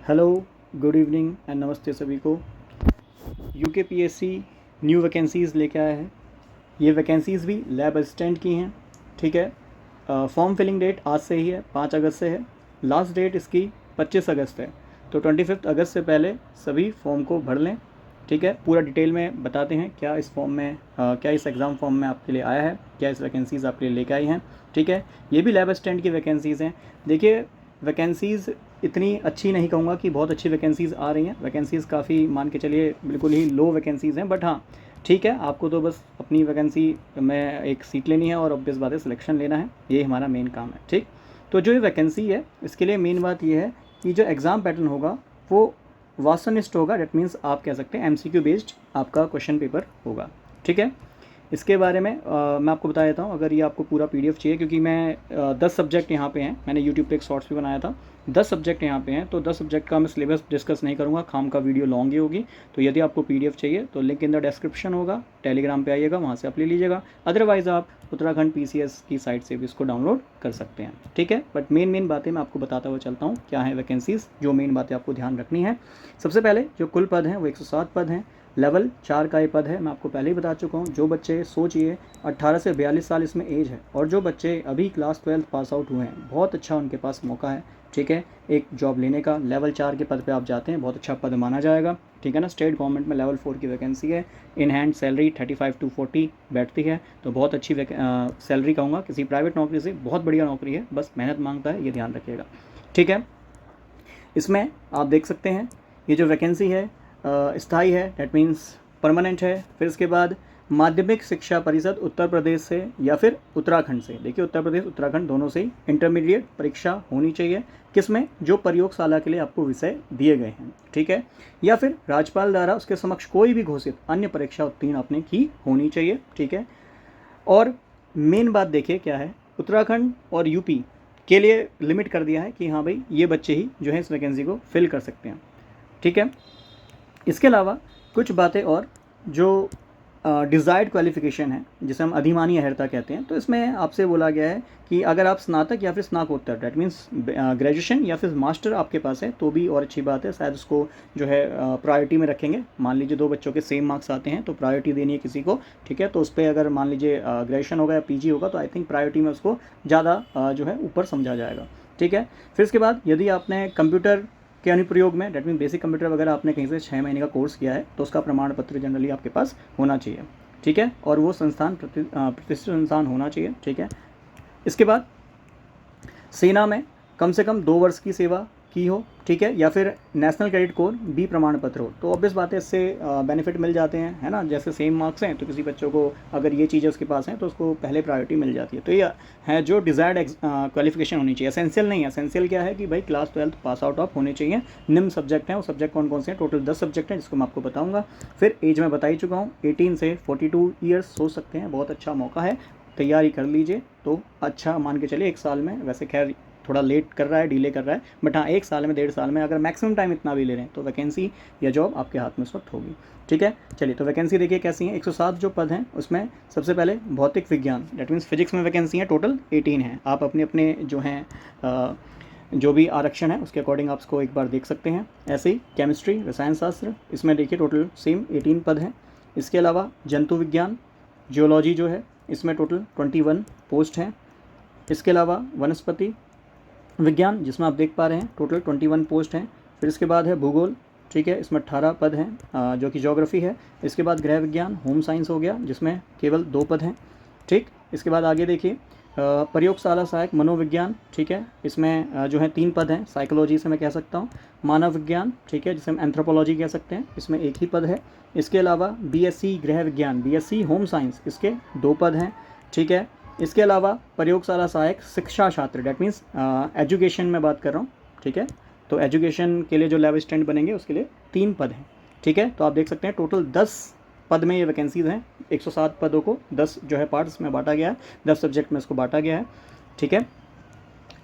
Hello, good evening and नमस्ते सभी को। यूकेपीएससी न्यू वैकेंसीज़ लेके आया है। ये वैकेंसीज़ भी लैब असिस्टेंट की हैं। ठीक है। फॉर्म फिलिंग डेट आज से ही है, 5 अगस्त से है। लास्ट डेट इसकी 25 अगस्त है। तो 25 अगस्त से पहले सभी फॉर्म को भर लें। ठीक है। पूरा डिटेल में बताते हैं क्या इस फॉर्म में क्या इस एग्ज़ाम फॉर्म में आपके लिए आया है, क्या इस वैकेंसीज़ आपके लिए लेके आई हैं। ठीक है। ये भी लैब असिस्टेंट की वैकेंसीज़ हैं। देखिए, वैकेंसीज़ इतनी अच्छी नहीं कहूँगा कि बहुत अच्छी वैकेंसीज़ आ रही हैं। वैकेंसीज़ काफ़ी मान के चलिए बिल्कुल ही लो वैकेंसीज़ हैं, बट हाँ ठीक है, आपको तो बस अपनी वैकेंसी में एक सीट लेनी है और ऑब्वियस बात है सिलेक्शन लेना है, ये हमारा मेन काम है। ठीक। तो जो ये वैकेंसी है इसके लिए मेन बात ये है कि जो एग्ज़ाम पैटर्न होगा वो वास्तवनिष्ठ होगा। डेट मीन्स आप कह सकते हैं एमसीक्यू बेस्ड आपका क्वेश्चन पेपर होगा। ठीक है। इसके बारे में मैं आपको बता देता हूँ, अगर ये आपको पूरा पीडीएफ चाहिए, क्योंकि मैं 10 सब्जेक्ट यहाँ पे हैं, मैंने यूट्यूब पे एक शॉर्ट्स भी बनाया था। 10 सब्जेक्ट यहाँ पे हैं, तो 10 सब्जेक्ट का मैं सिलेबस डिस्कस नहीं करूँगा, खाम का वीडियो लॉन्ग ही होगी। तो यदि आपको पीडीएफ चाहिए तो लिंक इन द डिस्क्रिप्शन होगा, टेलीग्राम पे आइएगा, वहाँ से आप ले लीजिएगा। अदरवाइज़ आप उत्तराखंड पीसीएस की साइट से भी इसको डाउनलोड कर सकते हैं। ठीक है। बट मेन बातें मैं आपको बताता हुआ चलता हूँ क्या है वैकेंसीज़, जो मेन बातें आपको ध्यान रखनी है। सबसे पहले जो कुल पद हैं वो 107 पद हैं। लेवल 4 का ये पद है, मैं आपको पहले ही बता चुका हूँ। जो बच्चे सोचिए 18 से 42 साल इसमें एज है, और जो बच्चे अभी क्लास 12 पास आउट हुए हैं, बहुत अच्छा उनके पास मौका है। ठीक है। एक जॉब लेने का लेवल 4 के पद पे आप जाते हैं, बहुत अच्छा पद माना जाएगा। ठीक है ना। स्टेट गवर्नमेंट में लेवल 4 की वैकेंसी है। इन हैंड सैलरी 35 to 40 बैठती है, तो बहुत अच्छी सैलरी कहूँगा। किसी प्राइवेट नौकरी से बहुत बढ़िया नौकरी है, बस मेहनत मांगता है, ये ध्यान रखिएगा। ठीक है। इसमें आप देख सकते हैं ये जो वैकेंसी है स्थायी है, डेट मीन्स परमानेंट है। फिर इसके बाद माध्यमिक शिक्षा परिषद उत्तर प्रदेश से या फिर उत्तराखंड से, देखिए उत्तर प्रदेश उत्तराखंड दोनों से ही इंटरमीडिएट परीक्षा होनी चाहिए। किसमें? जो प्रयोगशाला के लिए आपको विषय दिए गए हैं। ठीक है। या फिर राज्यपाल द्वारा उसके समक्ष कोई भी घोषित अन्य परीक्षा उत्तीर्ण आपने की होनी चाहिए। ठीक है। और मेन बात देखिए क्या है, उत्तराखंड और यूपी के लिए लिमिट कर दिया है कि हाँ भाई ये बच्चे ही जो है इस वैकेंसी को फिल कर सकते हैं। ठीक है। इसके अलावा कुछ बातें और जो डिज़ायर्ड क्वालिफिकेशन है, जिसे हम अधिमानी अहर्ता कहते हैं, तो इसमें आपसे बोला गया है कि अगर आप स्नातक या फिर स्नाकोत्तर, डेट मीन्स ग्रेजुएशन या फिर मास्टर आपके पास है तो भी और अच्छी बात है, शायद उसको जो है प्रायोरिटी में रखेंगे। मान लीजिए 2 बच्चों के सेम मार्क्स आते हैं तो प्रायोरिटी देनी है किसी को। ठीक है। तो उस पर अगर मान लीजिए ग्रेजुएशन होगा या पीजी होगा तो आई थिंक प्रायोरिटी में उसको ज़्यादा जो है ऊपर समझा जाएगा। ठीक है। फिर इसके बाद यदि आपने कंप्यूटर के अनुप्रयोग में, डेट मीन बेसिक कंप्यूटर वगैरह आपने कहीं से 6 महीने का कोर्स किया है तो उसका प्रमाण पत्र जनरली आपके पास होना चाहिए। ठीक है। और वो संस्थान प्रतिष्ठित संस्थान होना चाहिए। ठीक है। इसके बाद सेना में कम से कम 2 वर्ष की सेवा की हो। ठीक है। या फिर नेशनल क्रेडिट कोर बी प्रमाण पत्र हो, तो ऑब्वियस बात है इससे बेनिफिट मिल जाते हैं, है ना। जैसे सेम मार्क्स हैं तो किसी बच्चों को अगर ये चीज़ें उसके पास हैं तो उसको पहले प्रायोरिटी मिल जाती है। तो ये है जो डिज़ायर्ड क्वालिफिकेशन होनी चाहिए। एसेंशियल नहीं है। एसेंशियल क्या है कि भाई क्लास 12 पास आउट ऑफ होने चाहिए। निम्न सब्जेक्ट हैं, वो सब्जेक्ट कौन कौन से हैं? टोटल 10 सब्जेक्ट हैं जिसको मैं आपको बताऊँगा। फिर एज में बता ही चुका हूँ, 18 से 42 ईयर्स सोच सकते हैं, बहुत अच्छा मौका है, तैयारी कर लीजिए तो अच्छा मान के चलिए 1 साल में, वैसे खैर थोड़ा लेट कर रहा है, डिले कर रहा है, बट हाँ 1 साल में 1.5 साल में अगर मैक्सिमम टाइम इतना भी ले रहे हैं तो वैकेंसी या जॉब आपके हाथ में उस वक्त होगी। ठीक है। चलिए, तो वैकेंसी देखिए कैसी है। 107 जो पद हैं उसमें सबसे पहले भौतिक विज्ञान, डेट मीन्स फिजिक्स में वैकेंसी है, टोटल 18 हैं। आप अपने अपने जो हैं जो भी आरक्षण है उसके अकॉर्डिंग आप उसको एक बार देख सकते हैं। ऐसे ही केमिस्ट्री, रसायन शास्त्र, इसमें देखिए टोटल सेम 18 पद हैं। इसके अलावा जंतु विज्ञान, जियोलॉजी जो है इसमें टोटल 21 पोस्ट हैं। इसके अलावा वनस्पति विज्ञान जिसमें आप देख पा रहे हैं टोटल 21 पोस्ट हैं। फिर इसके बाद है भूगोल। ठीक है। इसमें 18 पद हैं जो कि ज्योग्राफी है। इसके बाद गृह विज्ञान, होम साइंस हो गया, जिसमें केवल 2 पद हैं। ठीक। इसके बाद आगे देखिए प्रयोगशाला सहायक मनोविज्ञान। ठीक है। इसमें जो है 3 पद हैं। साइकोलॉजी से मैं कह सकता हूँ। मानव विज्ञान, ठीक है, जिसे हम एंथ्रोपोलॉजी कह सकते हैं, इसमें 1 ही पद है। इसके अलावा बीएससी गृह विज्ञान, बीएससी होम साइंस, इसके 2 पद हैं। ठीक है। इसके अलावा प्रयोगशाला सहायक शिक्षा छात्र, डेट मीन्स एजुकेशन में बात कर रहा हूँ। ठीक है। तो एजुकेशन के लिए जो लैब असिस्टेंट बनेंगे उसके लिए 3 पद हैं। ठीक है। तो आप देख सकते हैं टोटल 10 पद में ये वैकेंसीज़ हैं। 107 पदों को 10 जो है पार्ट्स में बांटा गया है, 10 सब्जेक्ट में इसको बांटा गया है। ठीक है।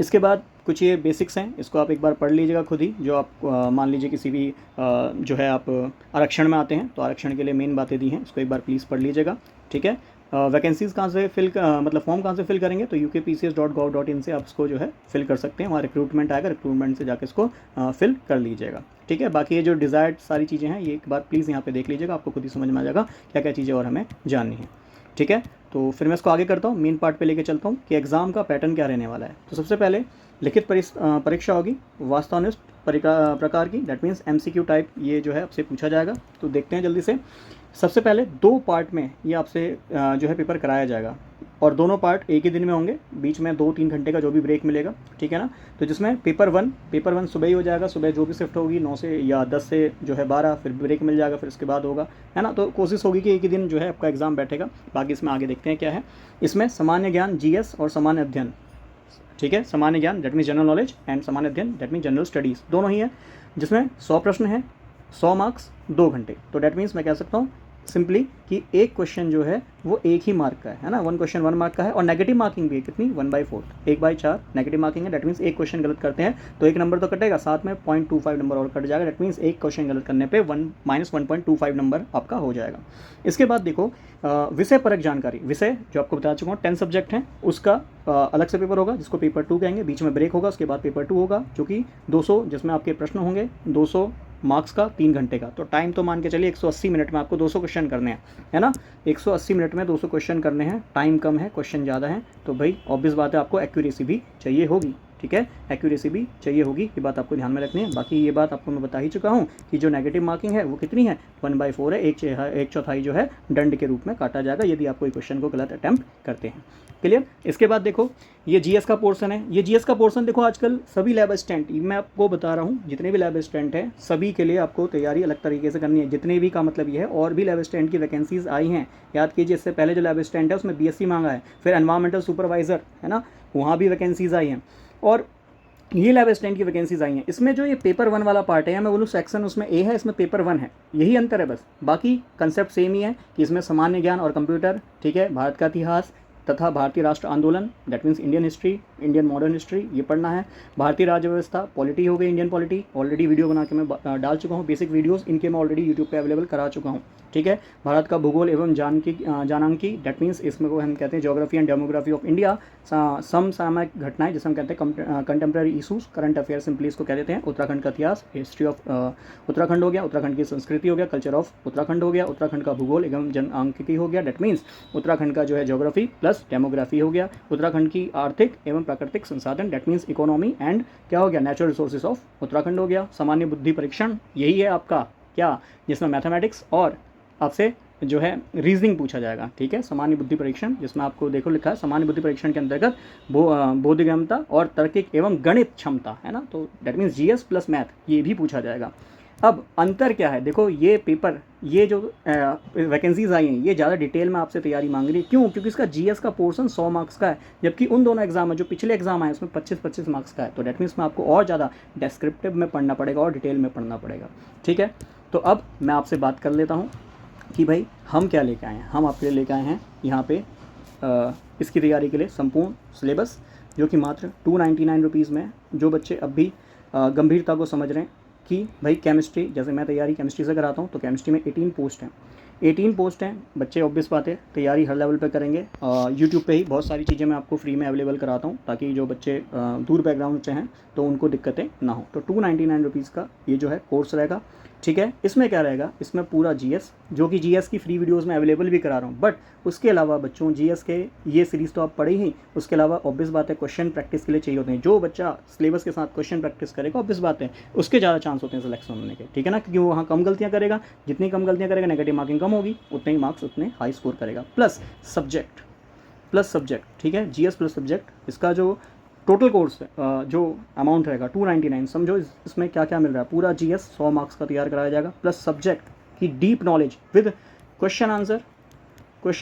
इसके बाद कुछ ये बेसिक्स हैं, इसको आप एक बार पढ़ लीजिएगा खुद ही। जो आप मान लीजिए किसी भी जो है आप आरक्षण में आते हैं तो आरक्षण के लिए मेन बातें दी हैं, इसको एक बार प्लीज़ पढ़ लीजिएगा। ठीक है। वैकेंसीज़ कहाँ से मतलब फॉर्म कहाँ से फिल करेंगे, तो ukpcs.gov.in से आप इसको जो है फिल कर सकते हैं। वहाँ रिक्रूटमेंट आएगा, रिक्रूटमेंट से जाकर इसको फिल कर लीजिएगा, ठीक है। बाकी ये जो डिज़ायर्ड सारी चीज़ें हैं ये एक बार प्लीज़ यहाँ पे देख लीजिएगा, आपको खुद ही समझ में आ जाएगा क्या क्या चीज़ें और हमें जाननी है, ठीक है। तो फिर मैं इसको आगे करता हूँ, मेन पार्ट पे लेके चलता हूँ कि एग्ज़ाम का पैटर्न क्या रहने वाला है। तो सबसे पहले लिखित परीक्षा होगी वास्तवनिष्ठ प्रकार की, दैट मीन्स MCQ टाइप ये जो है आपसे पूछा जाएगा। तो देखते हैं जल्दी से। सबसे पहले 2 पार्ट में ये आपसे जो है पेपर कराया जाएगा, और दोनों पार्ट एक ही दिन में होंगे, बीच में 2-3 घंटे का जो भी ब्रेक मिलेगा, ठीक है ना। तो जिसमें पेपर वन सुबह ही हो जाएगा, सुबह जो भी शिफ्ट होगी 9 से या 10 से जो है 12, फिर ब्रेक मिल जाएगा, फिर उसके बाद होगा, है ना। तो कोशिश होगी कि एक ही दिन जो है आपका एग्ज़ाम बैठेगा। बाकी इसमें आगे देखते हैं क्या है। इसमें सामान्य ज्ञान GS और सामान्य अध्ययन, ठीक है। सामान्य ज्ञान that means general knowledge, and सामान्य अध्ययन दैट मीन्स जनरल स्टडीज़, दोनों ही है। जिसमें 100 प्रश्न है, 100 मार्क्स, 2 घंटे। तो डैट मीन्स मैं कह सकता हूँ सिंपली कि एक क्वेश्चन जो है वो 1 ही मार्क का है ना, 1 क्वेश्चन 1 मार्क का है। और नेगेटिव मार्किंग भी है, कितनी, 1/4, 1/4 नेगेटिव मार्किंग है। डैट मीन्स एक क्वेश्चन गलत करते हैं तो 1 नंबर तो कटेगा, साथ में 0.25 नंबर और कट जाएगा। डैट मीन्स एक क्वेश्चन गलत करने पे -1.25 नंबर आपका हो जाएगा। इसके बाद देखो विषय परक जानकारी, विषय जो आपको बता चुका हूँ 10 सब्जेक्ट हैं, उसका अलग से पेपर होगा जिसको पेपर 2 कहेंगे। बीच में ब्रेक होगा, उसके बाद पेपर 2 होगा जो कि 200, जिसमें आपके प्रश्न होंगे 200 मार्क्स का, 3 घंटे का। तो टाइम तो मान के चलिए 180 मिनट में आपको 200 क्वेश्चन करने हैं, है ना। 180 मिनट में 200 क्वेश्चन करने हैं, टाइम कम है, क्वेश्चन ज़्यादा है, तो भाई ऑब्वियस बात है आपको एक्यूरेसी भी चाहिए होगी, ठीक है। एक्यूरेसी भी चाहिए होगी, ये बात आपको ध्यान में रखनी है। बाकी ये बात आपको मैं बता ही चुका हूँ कि जो नेगेटिव मार्किंग है वो कितनी है, 1/4 है, एक चौथाई जो है दंड के रूप में काटा जाएगा यदि आप कोई क्वेश्चन को गलत अटैम्प्ट करते हैं। क्लियर। इसके बाद देखो ये GS का पोर्शन है। ये GS का पोर्शन देखो आजकल सभी लैब असिस्टेंट, मैं आपको बता रहा हूँ जितने भी लैब असिस्टेंट हैं सभी के लिए आपको तैयारी अलग तरीके से करनी है। जितने भी का मतलब ये है, और भी लैब असिस्टेंट की वैकेंसीज आई हैं, याद कीजिए। इससे पहले जो लैब असिस्टेंट है उसमें BSc मांगा है, फिर एनवायरमेंटल सुपरवाइज़र, है ना, वहाँ भी वैकेंसीज आई हैं, और ये लैब असिस्टेंट की वैकेंसीज आई हैं। इसमें जो ये पेपर 1 वाला पार्ट है, या मैं बोलूँ सेक्शन उसमें A है, इसमें पेपर 1 है, यही अंतर है बस। बाकी कंसेप्ट सेम ही है कि इसमें सामान्य ज्ञान और कंप्यूटर, ठीक है, भारत का इतिहास तथा भारतीय राष्ट्र आंदोलन that means Indian history, Indian modern history ये पढ़ना है। भारतीय राज्य व्यवस्था, पॉलिटी हो गई, इंडियन पॉलिटी, ऑलरेडी वीडियो बना के मैं डाल चुका हूँ, बेसिक वीडियोस इनके मैं ऑलरेडी यूट्यूब पे अवेलेबल करा चुका हूँ, ठीक है। भारत का भूगोल एवं जानकी दैट मीन्स इसमें को हम कहते हैं geography and demography of India, समसामयिक घटनाएं जिसे हम कहते हैं contemporary issues, current affair simply इसको कह देते हैं। उत्तराखंड का इतिहास, हिस्ट्री ऑफ उत्तराखंड हो गया, उत्तराखंड की संस्कृति हो गया, कल्चर ऑफ उत्तराखंड हो गया, उत्तराखंड का भूगोल एवं जनआंकिकी हो गया, दैट मीन्स उत्तराखंड का जो है ज्योग्राफी प्लस डेमोग्राफी हो गया, उत्तराखंड की आर्थिक एवं प्राकृतिक संसाधन दैट मीन्स इकोनॉमी एंड क्या हो गया, नेचुरल रिसोर्सेज ऑफ उत्तराखंड हो गया। सामान्य बुद्धि परीक्षण यही है आपका क्या, जिसमें मैथमेटिक्स और आपसे जो है रीजनिंग पूछा जाएगा, ठीक है। सामान्य बुद्धि परीक्षण जिसमें आपको देखो लिखा है सामान्य बुद्धि परीक्षण के अंतर्गत बोधगम्यता और तार्किक एवं गणित क्षमता, है ना। तो that means GS plus math ये भी पूछा जाएगा। अब अंतर क्या है, देखो ये पेपर, ये जो वैकेंसीज आई हैं ये ज़्यादा डिटेल में आपसे तैयारी मांग रही है। क्यों? क्योंकि इसका GS का पोर्शन 100 मार्क्स का है, जबकि उन दोनों एग्जाम है जो पिछले एग्जाम आए उसमें 25-25 मार्क्स का है। तो डेट मीन्स में आपको और ज़्यादा डिस्क्रिप्टिव में पढ़ना पड़ेगा और डिटेल में पढ़ना पड़ेगा, ठीक है। तो अब मैं आपसे बात कर लेता हूँ कि भाई हम क्या लेके आए हैं। हम आपके लिए लेके आए हैं यहाँ पे इसकी तैयारी के लिए संपूर्ण सिलेबस, जो कि मात्र 299 रुपीज़ में। जो बच्चे अब भी गंभीरता को समझ रहे हैं कि भाई केमिस्ट्री, जैसे मैं तैयारी केमिस्ट्री से कराता हूँ, तो केमिस्ट्री में 18 पोस्ट हैं, 18 पोस्ट हैं। बच्चे ऑब्वियस बात है तैयारी हर लेवल पे करेंगे। यूट्यूब पे ही बहुत सारी चीज़ें मैं आपको फ्री में अवेलेबल कराता हूँ, ताकि जो बच्चे दूर बैकग्राउंड से हैं तो उनको दिक्कतें ना हो। तो 299 रुपीज़ का ये जो है कोर्स रहेगा, ठीक है। इसमें क्या रहेगा, इसमें पूरा GS, जो कि GS की फ्री वीडियोस में अवेलेबल भी करा रहा हूँ, बट उसके अलावा बच्चों GS के ये सीरीज़ तो आप पढ़े ही, उसके अलावा ऑब्वियस बात है क्वेश्चन प्रैक्टिस के लिए चाहिए होते हैं। जो बच्चा सिलेबस के साथ क्वेश्चन प्रैक्टिस करेगा ऑब्वियस बात है उसके ज़्यादा चांस होते हैं सिलेक्शन होने के, ठीक है ना, क्योंकि वो वहाँ कम गलतियाँ करेगा। जितनी कम गलतियाँ करेगा नेगेटिव मार्किंग कम होगी, उतने ही मार्क्स उतने हाई स्कोर करेगा। प्लस सब्जेक्ट, ठीक है, GS प्लस सब्जेक्ट। इसका जो टोटल कोर्स जो अमाउंट रहेगा 299, समझो इसमें क्या क्या मिल रहा है। पूरा GS 100 मार्क्स का तैयार कराया जाएगा, प्लस सब्जेक्ट की deep knowledge with question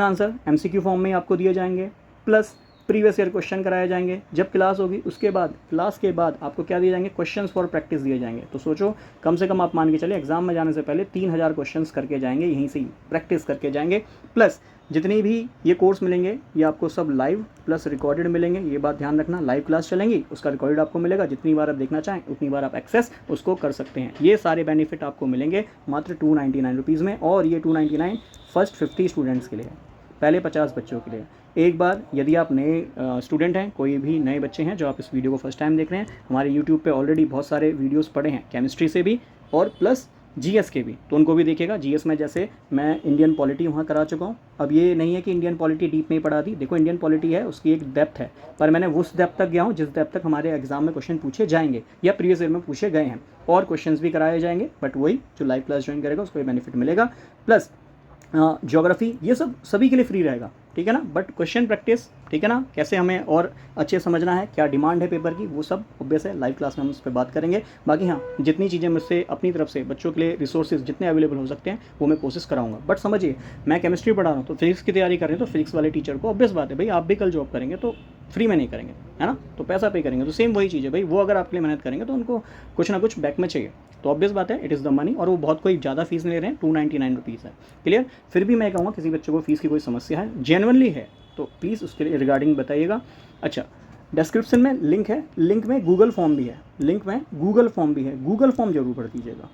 answer MCQ form में आपको दिए जाएंगे, प्लस प्रीवियस ईयर क्वेश्चन कराए जाएंगे। जब क्लास होगी उसके बाद, क्लास के बाद आपको क्या दिए जाएंगे, क्वेश्चंस फॉर प्रैक्टिस दिए जाएंगे। तो सोचो कम से कम आप मान के चले एग्जाम में जाने से पहले 3000 क्वेश्चंस करके जाएंगे, यहीं से ही प्रैक्टिस करके जाएंगे। प्लस जितनी भी ये कोर्स मिलेंगे ये आपको सब लाइव प्लस रिकॉर्डेड मिलेंगे। ये बात ध्यान रखना, लाइव क्लास चलेंगी, उसका रिकॉर्डेड आपको मिलेगा। जितनी बार आप देखना चाहें उतनी बार आप एक्सेस उसको कर सकते हैं। ये सारे बेनिफिट आपको मिलेंगे मात्र 299 रुपीज़ में, और ये 299 फर्स्ट 50 स्टूडेंट्स के लिए है। पहले 50 बच्चों के लिए। एक बार यदि आप नए स्टूडेंट हैं, कोई भी नए बच्चे हैं जो आप इस वीडियो को फर्स्ट टाइम देख रहे हैं, हमारे यूट्यूब पे ऑलरेडी बहुत सारे वीडियोस पड़े हैं केमिस्ट्री से भी और प्लस जीएस के भी, तो उनको भी देखिएगा। जीएस में जैसे मैं इंडियन पॉलिटी वहाँ करा चुका हूँ। अब ये नहीं है कि इंडियन पॉलिटी डीप में ही पढ़ा दी, देखो इंडियन पॉलिटी है उसकी एक डेप्थ है, पर मैंने उस डेप्थ तक गया हूँ जिस डेप्थ तक हमारे एग्जाम में क्वेश्चन पूछे जाएंगे या प्रीवियस ईयर में पूछे गए हैं, और क्वेश्चंस भी कराए जाएंगे, बट वही जो लाइव क्लास ज्वाइन करेगा उसको बेनिफिट मिलेगा। प्लस ज्योग्राफी ये सब सभी के लिए फ्री रहेगा, ठीक है ना, बट क्वेश्चन प्रैक्टिस, ठीक है ना, कैसे हमें और अच्छे समझना है, क्या डिमांड है पेपर की, वो सब ऑब्वियस है लाइव क्लास में हम उस पर बात करेंगे। बाकी हाँ, जितनी चीज़ें मुझसे अपनी तरफ से बच्चों के लिए रिसोर्सेज जितने अवेलेबल हो सकते हैं वो मैं कोशिश कराऊंगा। बट समझिए, मैं केमिस्ट्री पढ़ा रहा हूँ तो फिजिक्स की तैयारी कर रहे हैं, तो फिजिक्स वाले टीचर को ऑब्वियस बात है भाई, आप भी कल जॉब करेंगे तो फ्री में नहीं करेंगे, है ना, तो पैसा पे करेंगे, तो सेम वही चीज़ है भाई, वो अगर आपके लिए मेहनत करेंगे तो उनको कुछ ना कुछ बैक में चाहिए, तो ऑब्वियस बात है इट इज़ द मनी, और वो बहुत कोई ज़्यादा फीस नहीं ले रहे हैं, 299 रुपीज़ है, क्लियर। फिर भी मैं कहूँगा किसी बच्चे को फीस की कोई समस्या है, जेन्युइनली है, तो प्लीज़ उसके लिए रिगार्डिंग बताइएगा। अच्छा, डिस्क्रिप्शन में लिंक है, लिंक में गूगल फॉर्म भी है, लिंक में गूगल फॉर्म भी है, गूगल फॉर्म जरूर भर दीजिएगा,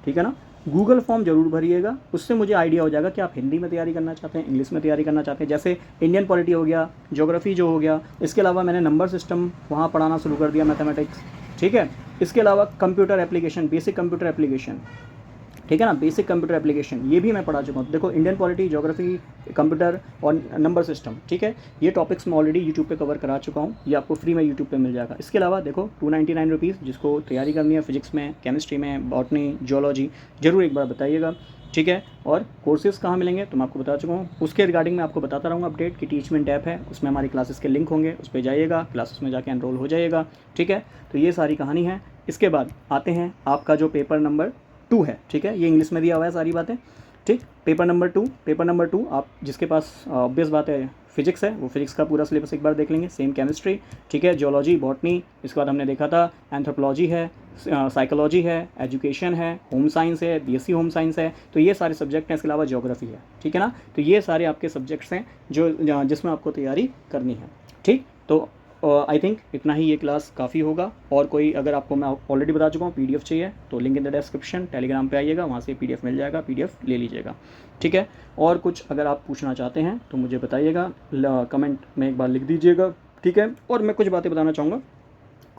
ठीक है ना, गूगल फॉर्म जरूर भरिएगा, उससे मुझे आइडिया हो जाएगा कि आप हिंदी में तैयारी करना चाहते हैं, इंग्लिश में तैयारी करना चाहते हैं, जैसे इंडियन पॉलिटी हो गया, ज्योग्राफी जो हो गया, इसके अलावा मैंने नंबर सिस्टम वहाँ पढ़ाना शुरू कर दिया, मैथमेटिक्स, ठीक है, इसके अलावा computer application, basic computer application, ठीक है ना, बेसिक कंप्यूटर एप्लीकेशन ये भी मैं पढ़ा चुका हूँ। देखो इंडियन पॉलिटी, ज्योग्राफी, कंप्यूटर और नंबर सिस्टम, ठीक है, ये टॉपिक्स मैं ऑलरेडी यूट्यूब पे कवर करा चुका हूँ, ये आपको फ्री में यूट्यूब पे मिल जाएगा। इसके अलावा देखो 299 रुपीज़, जिसको तैयारी करनी है फिजिक्स में, केमिस्ट्री में, बॉटनी, जियोलॉजी, ज़रूर एक बार बताइएगा, ठीक है। और कोर्सेज़ कहाँ मिलेंगे तो मैं आपको बता चुका हूँ, उसके रिगार्डिंग मैं आपको बताता रहूँगा अपडेट कि टीचमेंट ऐप है, उसमें हमारी क्लासेस के लिंक होंगे, उस पर जाइएगा, क्लासेस में जाके एनरोल हो जाइएगा, ठीक है। तो ये सारी कहानी है। इसके बाद आते हैं आपका जो पेपर नंबर 2 है, ठीक है, ये इंग्लिश में दिया हुआ है सारी बातें, ठीक। पेपर नंबर 2 आप जिसके पास ऑब्वियस बात है फिजिक्स है, वो फिजिक्स का पूरा सिलेबस एक बार देख लेंगे, सेम केमिस्ट्री, ठीक है, जियोलॉजी, बॉटनी, इसके बाद हमने देखा था एंथ्रोपोलॉजी है, साइकोलॉजी है, एजुकेशन है, होम साइंस है, बीएससी होम साइंस है, तो ये सारे सब्जेक्ट हैं। इसके अलावा ज्योग्राफी है, ठीक है ना, तो ये सारे आपके सब्जेक्ट्स हैं जो जिसमें आपको तैयारी करनी है, ठीक। तो आई थिंक इतना ही ये क्लास काफ़ी होगा। और कोई अगर आपको, मैं ऑलरेडी बता चुका हूँ, पीडीएफ चाहिए तो link in the description, Telegram पे आइएगा, वहाँ से पीडीएफ मिल जाएगा, पीडीएफ ले लीजिएगा, ठीक है। और कुछ अगर आप पूछना चाहते हैं तो मुझे बताइएगा, कमेंट में एक बार लिख दीजिएगा, ठीक है। और मैं कुछ बातें बताना चाहूँगा,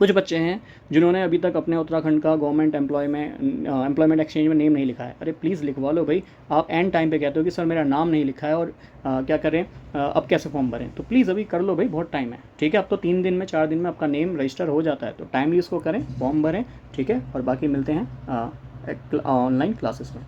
कुछ बच्चे हैं जिन्होंने अभी तक अपने उत्तराखंड का गवर्नमेंट एम्प्लॉयमेंट एक्सचेंज में नेम नहीं लिखा है। अरे प्लीज़ लिखवा लो भाई, आप एंड टाइम पे कहते हो कि सर मेरा नाम नहीं लिखा है और क्या करें, अब कैसे फॉर्म भरें, तो प्लीज़ अभी कर लो भाई, बहुत टाइम है, ठीक है। अब तो 3 दिन में 4 दिन में आपका नेम रजिस्टर हो जाता है, तो टाइमली इसको करें, फॉर्म भरें, ठीक है। और बाकी मिलते हैं ऑनलाइन क्लासेस में।